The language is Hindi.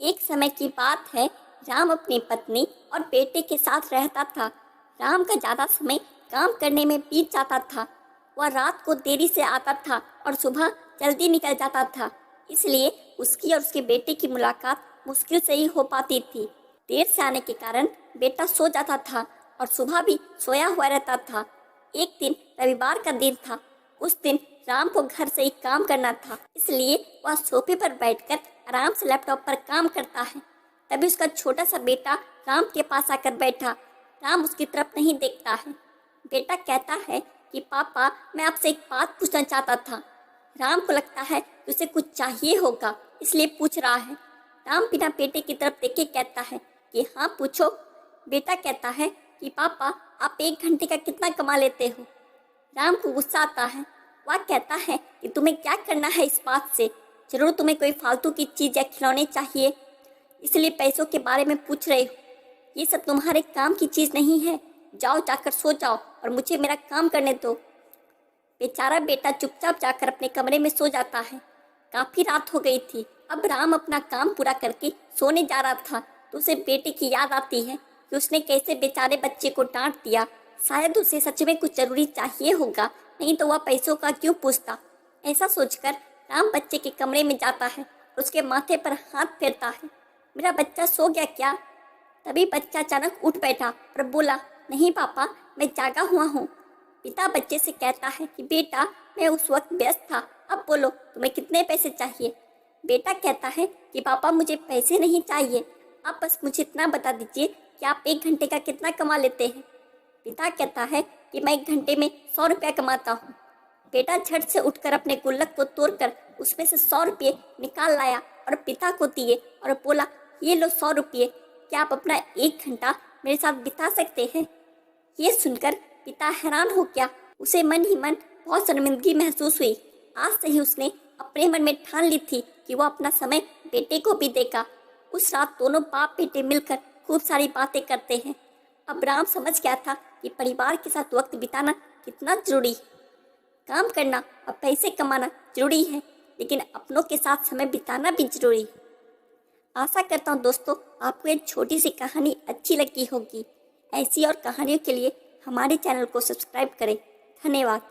एक समय की बात है। राम अपनी पत्नी और बेटे के साथ रहता था। राम का ज़्यादा समय काम करने में बीत जाता था। वह रात को देरी से आता था और सुबह जल्दी निकल जाता था। इसलिए उसकी और उसके बेटे की मुलाकात मुश्किल से ही हो पाती थी। देर से आने के कारण बेटा सो जाता था और सुबह भी सोया हुआ रहता था। एक दिन रविवार का दिन था। उस दिन राम को घर से ही काम करना था, इसलिए वह सोफे पर बैठकर आराम से लैपटॉप पर काम करता है। तभी उसका छोटा सा बेटा राम के पास आकर बैठा। राम उसकी तरफ नहीं देखता है। बेटा कहता है कि पापा, मैं आपसे एक बात पूछना चाहता था। राम को लगता है कि उसे कुछ चाहिए होगा, इसलिए पूछ रहा है। राम बिना बेटे की तरफ देखे कहता है कि हाँ पूछो। बेटा कहता है कि पापा, आप 1 घंटे का कितना कमा लेते हो? राम को गुस्सा आता है। वह कहता है कि तुम्हें क्या करना है इस बात से? जरूर तुम्हें कोई फालतू की चीज़ या खिलौने चाहिए, इसलिए पैसों के बारे में पूछ रहे हो। ये सब तुम्हारे काम की चीज़ नहीं है। जाओ, जाकर सो जाओ और मुझे मेरा काम करने दो। बेचारा बेटा चुपचाप जाकर अपने कमरे में सो जाता है। काफ़ी रात हो गई थी। अब राम अपना काम पूरा करके सोने जा रहा था तो उसे बेटे की याद आती है कि उसने कैसे बेचारे बच्चे को डांट दिया। शायद उसे सच में कुछ ज़रूरी चाहिए होगा, नहीं तो वह पैसों का क्यों पूछता। ऐसा सोचकर राम बच्चे के कमरे में जाता है और उसके माथे पर हाथ फेरता है। मेरा बच्चा सो गया क्या? तभी बच्चा अचानक उठ बैठा और बोला, नहीं पापा, मैं जागा हुआ हूँ। पिता बच्चे से कहता है कि बेटा, मैं उस वक्त व्यस्त था, अब बोलो तुम्हें कितने पैसे चाहिए? बेटा कहता है कि पापा, मुझे पैसे नहीं चाहिए, आप बस मुझे इतना बता दीजिए कि आप 1 घंटे का कितना कमा लेते हैं। पिता कहता है कि मैं 1 घंटे में 100 रुपया कमाता हूँ। बेटा झट से उठकर अपने गुल्लक को तोड़कर उसमें से 100 रुपये निकाल लाया और पिता को दिए और बोला, ये लो 100 रुपये, क्या आप अपना 1 घंटा मेरे साथ बिता सकते हैं? ये सुनकर पिता हैरान हो गया। उसे मन ही मन बहुत शर्मिंदगी महसूस हुई। आज से ही उसने अपने मन में ठान ली थी कि वह अपना समय बेटे को भी देगा। उस रात दोनों बाप बेटे मिलकर खूब सारी बातें करते हैं। अब राम समझ गया था कि परिवार के साथ वक्त बिताना कितना जरूरी है। काम करना और पैसे कमाना जरूरी है, लेकिन अपनों के साथ समय बिताना भी जरूरी है। आशा करता हूँ दोस्तों, आपको एक छोटी सी कहानी अच्छी लगी होगी। ऐसी और कहानियों के लिए हमारे चैनल को सब्सक्राइब करें। धन्यवाद।